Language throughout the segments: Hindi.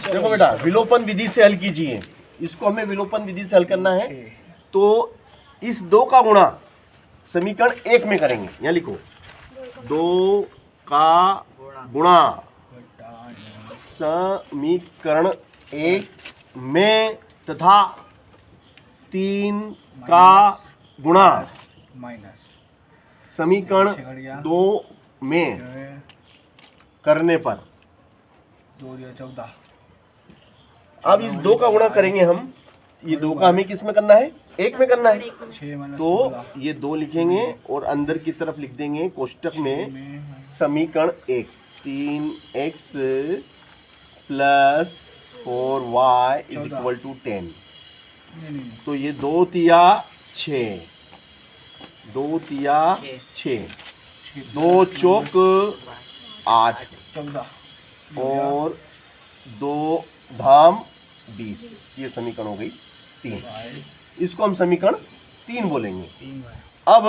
देखो बेटा, विलोपन विधि से हल कीजिए। इसको हमें विलोपन विधि से हल करना है। तो इस 2 का गुणा समीकरण 1 में करेंगे। यहाँ लिखो 2 का गुणा समीकरण 1 में तथा 3 का गुणा समीकरण 2 में करने पर। 14। अब इस 2 का गुणा करेंगे हम। ये 2 का हमें किस में करना है? 1 में करना है। तो ये 2 लिखेंगे और अंदर की तरफ लिख देंगे कोष्टक में समीकरण 1 3x plus 4y is equal to 10। तो ये 2 तिया 6, 2 तिया 6, 2 चौक 8 और 2 धाम 20। ये समीकरण हो गई 3। इसको हम समीकरण 3 बोलेंगे। अब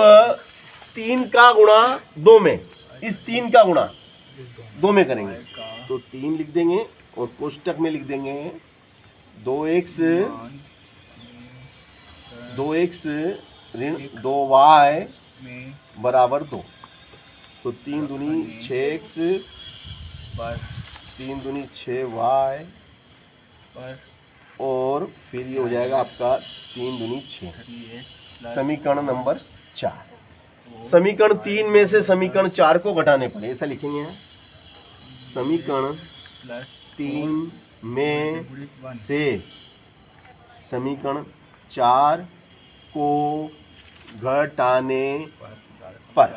3 का गुणा 2 में, इस 3 का गुणा 2 में करेंगे। तो 3 लिख देंगे और कोष्टक में लिख देंगे 2x ऋण 2y बराबर 2। तो 3 दूनी 6x 3 दूनी 6y और फिर ये हो जाएगा आपका 3 दूनी 6। समीकरण नंबर 4। समीकरण 3 में से समीकरण 4 को घटाने पर ऐसा लिखेंगे। समीकरण 3 में से समीकरण 4 को घटाने पर।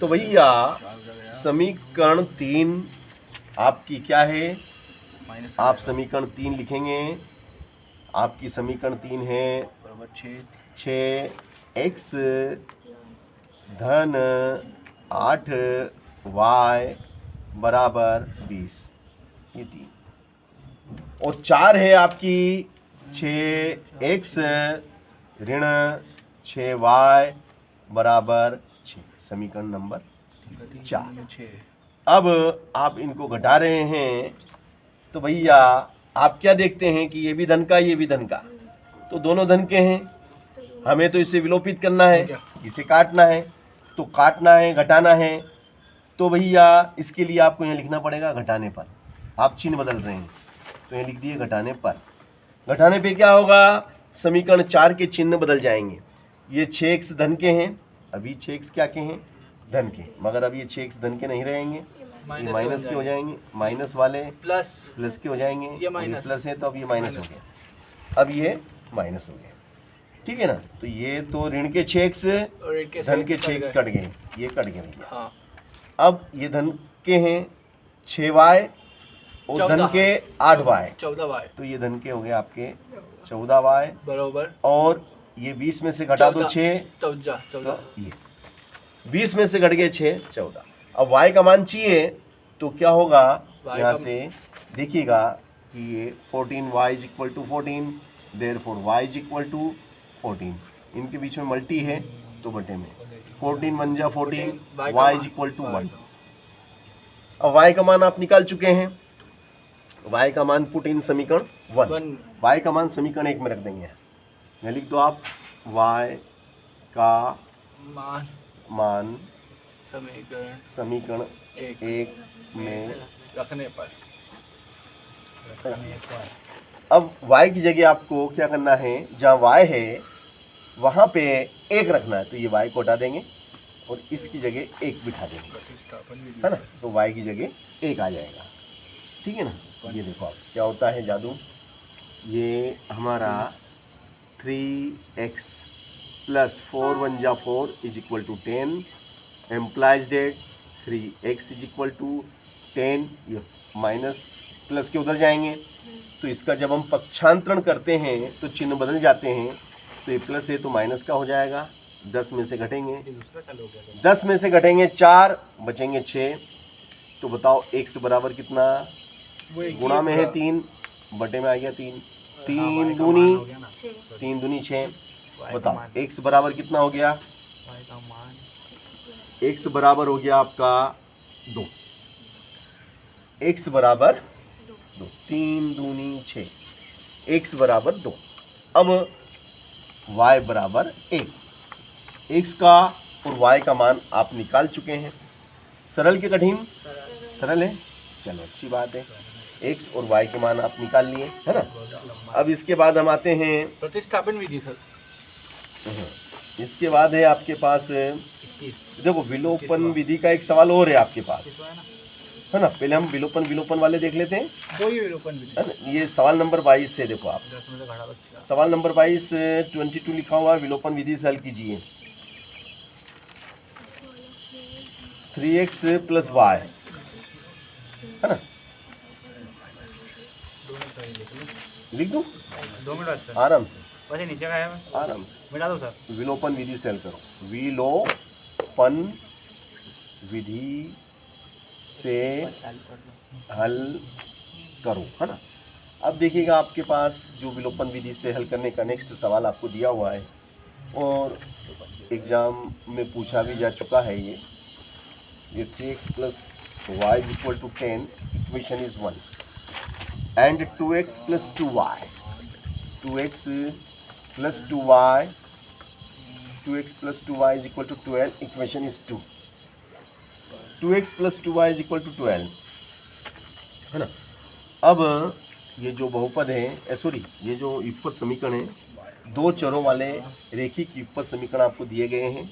तो भैया समीकरण 3 आपकी क्या है? आप समीकरण 3 लिखेंगे। आपकी समीकरण 3 है 6x धन 8y बराबर 20। ये 3 और 4 है आपकी 6x ऋण 6y बराबर 6। समीकरण नंबर 4। अब आप इनको घटा रहे हैं तो भैया आप क्या देखते हैं कि ये भी धन का, ये भी धन का, तो दोनों धन के हैं। हमें तो इसे विलोपित करना है, इसे काटना है। तो काटना है, घटाना है, तो भैया इसके लिए आपको यहाँ लिखना पड़ेगा घटाने पर। आप चिन्ह बदल रहे हैं तो यहाँ लिख दिए घटाने पर। घटाने पे क्या होगा? समीकरण 4 के चिन्ह बदल जाएंगे। ये 6x धन के हैं, अभी 6x क्या के हैं? धन के। मगर अब ये 6x धन के नहीं रहेंगे, ये माइनस के हो जाएंगे। माइनस वाले प्लस के हो जाएंगे। ये प्लस है तो अब ये माइनस हो गया, अब ये माइनस हो गया। ठीक है ना? तो ये तो ऋण के 6x धन के 6x कट गए, ये कट गए भैया। अब ये धन के हैं 6y और धन के 8y, 14y। तो ये धन के हो गए आपके 14y बराबर। और ये 20 में से घटा दो 6, 14। तो ये 20 में से घट गए 6, 14। अब y का मान चाहिए तो क्या होगा? यहाँ से देखिएगा कि ये 14y is equal to 14, therefore y is equal to 14। इनके बीच में मल्टी है तो बटे में 14 1 जा 14, y इज इक्वल टू 1। अब y का मान आप निकाल चुके हैं। y का मान पुट इन समीकरण 1। y का मान समीकरण 1 में रख देंगे। यहाँ लिख दो आप y का मान समीकरण 1 में रखने पर। अब y की जगह आपको क्या करना है? जहाँ y है वहाँ पे 1 रखना है, तो ये y को हटा देंगे और इसकी जगह 1 बिठा देंगे, है ना? तो y की जगह 1 आ जाएगा। ठीक है ना? ये देखो आप क्या होता है जादू। ये हमारा 3x प्लस 4 1 जा 4 is equal to 10 implies that 3x is equal to 10। ये माइनस प्लस के उधर जाएंगे तो इसका जब हम पक्षांतरण करते हैं तो चिन्ह बदल जाते हैं। तो ये प्लस है तो माइनस का हो जाएगा। 10 में से घटेंगे, 10 में से घटेंगे 4, बचेंगे 6। तो बताओ x बराबर कितना? गुणा में है 3, बटे में आ गया 3। 3 दूनी 6। बताओ x बराबर कितना हो गया? x बराबर हो गया आपका 2। x बराबर 2, 3 दूनी 6, x बराबर 2। अब y बराबर 1, x का और y का मान आप निकाल चुके हैं। सरल के कठिन? सरल है। चलो अच्छी बात है, x और y के मान आप निकाल लिए, है ना। अब इसके बाद हम आते हैं, प्रतिस्थापन विधि सर। इसके बाद है आपके पास, 21 देखो विलोपन विधि का एक सवाल और है आपके पास, है ना। पहले हम विलोपन वाले देख लेते हैं, दो ही विलोपन विधि है ना। ये सवाल नंबर 22 से देखो आप, 10 में से घटा बच्चा। सवाल नंबर 22 22 लिखा हुआ है, विलोपन विधि से हल कीजिए। 3x + y, है ना, लिख दूं 2 मिनट सर, आराम से, वैसे नीचे का है, आराम से। मिटा दो सर। विलोपन विधि से हल करो, विलोपन विधि से हल करो, है ना। अब देखिएगा आपके पास जो विलोपन विधि से हल करने का नेक्स्ट सवाल आपको दिया हुआ है और एग्जाम में पूछा भी जा चुका है। ये 3x + y = 10, equation is 1, and 2x + 2y, 2x + 2y, 2x + 2y = 12, equation is 2, 2x + 2y = 12, है ना। अब ये जो बहुपद है, सॉरी, ये जो युगपद समीकरण है, दो चरों वाले रेखिक युगपद समीकरण आपको दिए गए हैं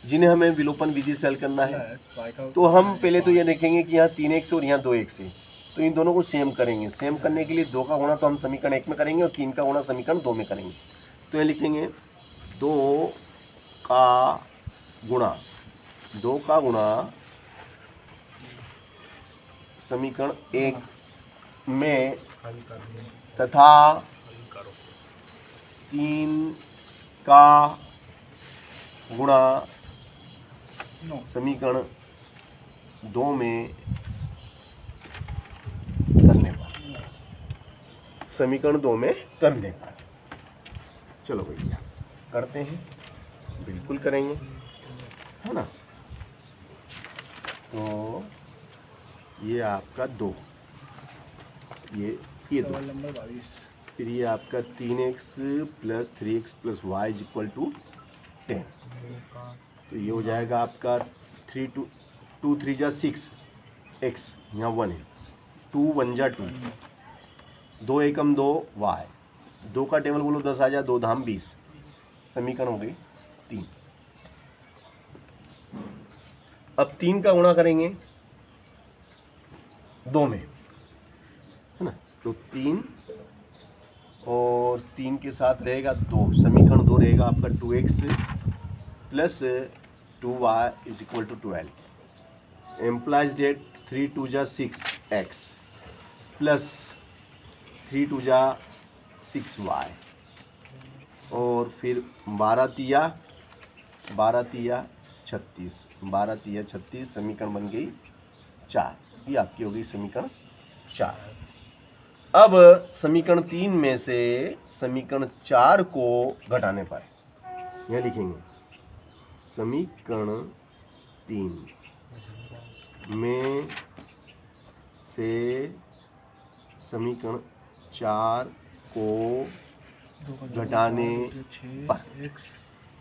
जिन्हें हमें विलोपन विधि से हल करना है। तो हम पहले तो ये देखेंगे कि यहाँ 3x और यहाँ 2x है, तो इन दोनों को सेम करेंगे। सेम करने के लिए 2 का गुणा तो हम समीकरण 1 में करेंगे और 3 का गुणा समीकरण 2 में करेंगे। तो ये लिखेंगे 2 का गुणा समीकरण 1 में तथा 3 का गुणा समीकरण 2 में करने पर, समीकरण 2 में करने पर। चलो भैया करते हैं, बिल्कुल करेंगे, है ना। तो ये आपका 2, ये 2, सवाल नंबर 22। फिर ये आपका 3x + 3x + y = 10, तो ये हो जाएगा आपका 2 3 जा 6, x यहाँ 1 है, 2 1 जा 2, 2 एकम 2 y, 2 का टेबल बोलो 10 आ जा, 2 धाम 20, समीकरण हो गई 3। अब 3 का गुणा करेंगे 2 में, है ना। तो 3 और 3 के साथ रहेगा 2, समीकरण 2 रहेगा आपका 2x + 2y = 12, एम्प्लाइज डेट 3 2 जा 6x + 3 2 जा 6y, और फिर 12 तिया 36, 12 तिया 36, समीकरण बन गई 4। ये आपकी हो गई समीकरण 4। अब समीकरण 3 में से समीकरण 4 को घटाने पर यह लिखेंगे, समीकरण 3 में से समीकरण 4 को घटाने पर।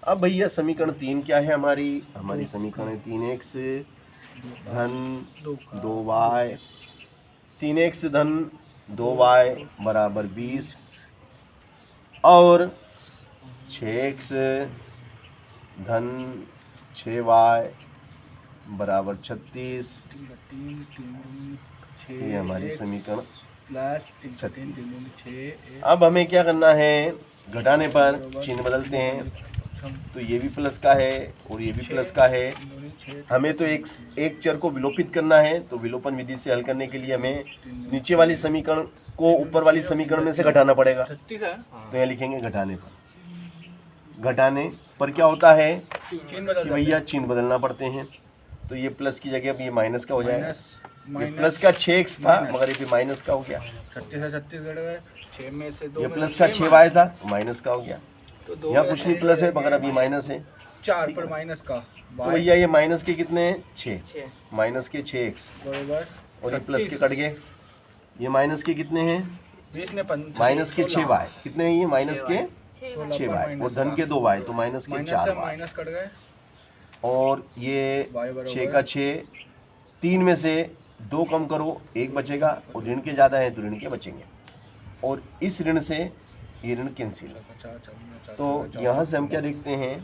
अब भैया समीकरण 3 क्या है हमारी समीकरण है 3x + 2y, 3x + 2y = 20, और 6x + 6y = 36, ये हमारी समीकरण 36। अब हमें क्या करना है, घटाने पर चिन्ह बदलते हैं, तो ये भी प्लस का है और ये भी प्लस का है। हमें तो एक चर को विलोपित करना है, तो विलोपन विधि से हल करने के लिए हमें नीचे वाली समीकरण को ऊपर वाली समीकरण में से घटाना पड़ेगा। तो यहाँ लिखेंगे घटाने पर क्या होता है कि भैया चिन्ह बदलना पड़ते हैं। तो ये प्लस की जगह अब ये माइनस का हो जाएगा। ये प्लस का 6x था मगर ये माइनस का हो गया। 36 गए, 6 में से 2 ये प्लस का 6y था माइनस का हो गया। तो यहाँ कुछ नहीं प्लस है मगर अभी माइनस है। 4 पर माइनस का, तो भैया ये माइनस के कितने हैं 6, माइनस के 6x बराबर, और ये प्लस के कट गए, ये माइनस के कितने हैं? 20 ने माइनस के 6 वाई। कितने हैं ये? माइनस के 6 वाई। और धन के 2 वाई, तो माइनस के 4 वाई। माइनस कट गए। और ये y बराबर 6 का 6, 3 में से 2 कम करो, 1 बचेगा, और ऋण के ज़्यादा हैं तो ऋण के बचेंगे, और इस ऋण से ये ऋण कैंसिल। तो यहाँ से हम क्या देखते हैं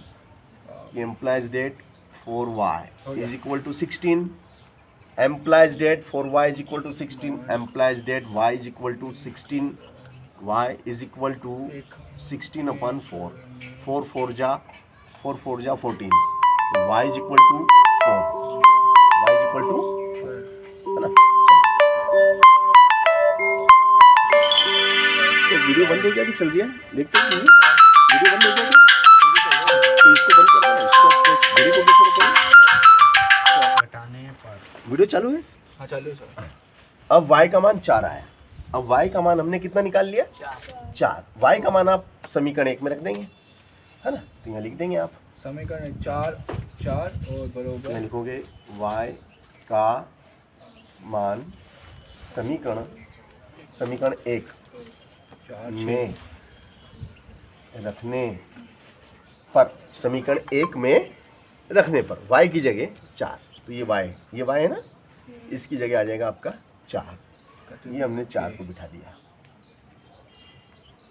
कि implies that for y is equal to 16, implies that for y is equal to 16, implies that y is equal to 16, y is equal to 16 upon 4, 4 4 जा 14, तो y is equal to 4, y is equal to, है ना? तो वीडियो बंद हो गया कि चल रही है? देखते हैं वीडियो बंद हो गया तो इसको बंद कर दो, इसको वीडियो को बंद करो। हटाने पर वीडियो चालू है। हाँ चालू है सर। अब y का मान 4 आया। अब y का मान हमने कितना निकाल लिया? 4। y का मान आप समीकरण 1 में रख देंगे, है ना? तो यहाँ लिख देंगे आप समीकरण 4 4 और यहाँ बराबर लिखोगे y का मान समीकरण 1 4 में रखने पर, समीकरण 1 में रखने पर y की जगह 4, तो ये y है ना, इसकी जगह आ जाएगा आपका 4। ये हमने 4 को बिठा दिया,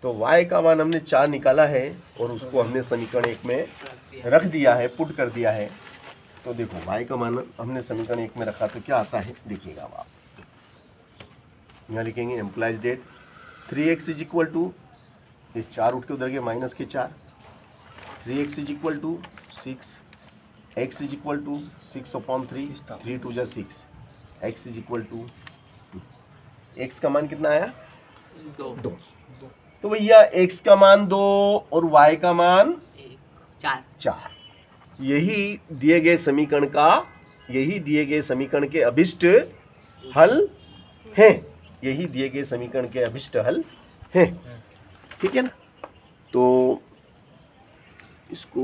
तो y का मान हमने 4 निकाला है और उसको हमने समीकरण 1 में रख दिया है, पुट कर दिया है। तो देखो y का मान हमने समीकरण 1 में रखा तो क्या आता है, देखिएगा अब आप यहाँ लिखेंगे implies that 3x is equal to, ये 4 उठ के उधर गए, माइनस के 4, 3x is equal to 6, x is equal to 6 upon 3, 3 2 जा 6, x is equal to 2। x का मान कितना आया? 2। तो भैया x का मान 2 और y का मान 4। यही दिए गए समीकरण के अभिष्ट हल हैं। यही दिए गए समीकरण के अभिष्ट हल हैं, ठीक है ना? तो इसको